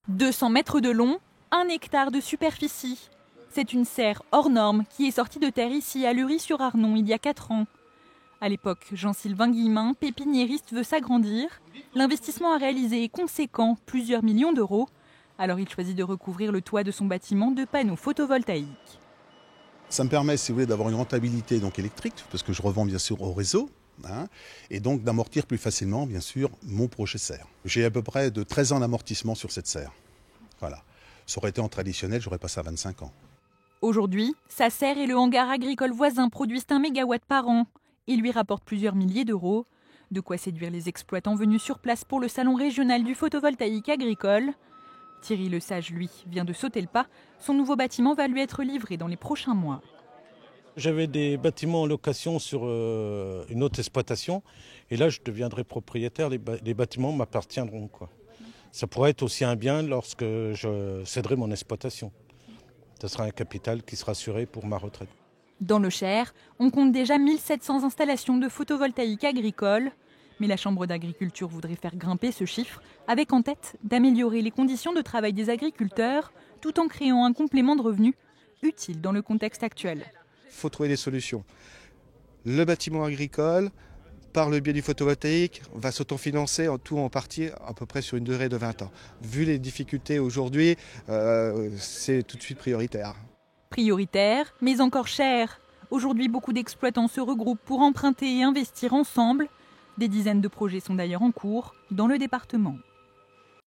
200 mètres de long, 1 hectare de superficie. C'est une serre hors norme qui est sortie de terre ici à Lury-sur-Arnon il y a 4 ans. À l'époque, Jean-Sylvain Guillemin, pépiniériste, veut s'agrandir. L'investissement à réaliser est conséquent, plusieurs millions d'euros. Alors il choisit de recouvrir le toit de son bâtiment de panneaux photovoltaïques. Ça me permet, si vous voulez, d'avoir une rentabilité donc électrique, parce que je revends bien sûr au réseau, et donc d'amortir plus facilement, bien sûr, mon projet serre. J'ai à peu près de 13 ans d'amortissement sur cette serre. Voilà. Ça aurait été en traditionnel, j'aurais passé à 25 ans. Aujourd'hui, sa serre et le hangar agricole voisin produisent 1 mégawatt par an. Ils lui rapportent plusieurs milliers d'euros. De quoi séduire les exploitants venus sur place pour le salon régional du photovoltaïque agricole. Thierry Lesage, lui, vient de sauter le pas. Son nouveau bâtiment va lui être livré dans les prochains mois. J'avais des bâtiments en location sur une autre exploitation. Et là, je deviendrai propriétaire. Les bâtiments m'appartiendront, quoi. Ça pourrait être aussi un bien lorsque je céderai mon exploitation. Ce sera un capital qui sera assuré pour ma retraite. Dans le Cher, on compte déjà 1700 installations de photovoltaïque agricole. Mais la Chambre d'agriculture voudrait faire grimper ce chiffre, avec en tête d'améliorer les conditions de travail des agriculteurs, tout en créant un complément de revenus utile dans le contexte actuel. Il faut trouver des solutions. Le bâtiment agricole, par le biais du photovoltaïque, va s'autofinancer en partie à peu près sur une durée de 20 ans. Vu les difficultés aujourd'hui, c'est tout de suite prioritaire. Prioritaire, mais encore cher. Aujourd'hui, beaucoup d'exploitants se regroupent pour emprunter et investir ensemble. Des dizaines de projets sont d'ailleurs en cours dans le département.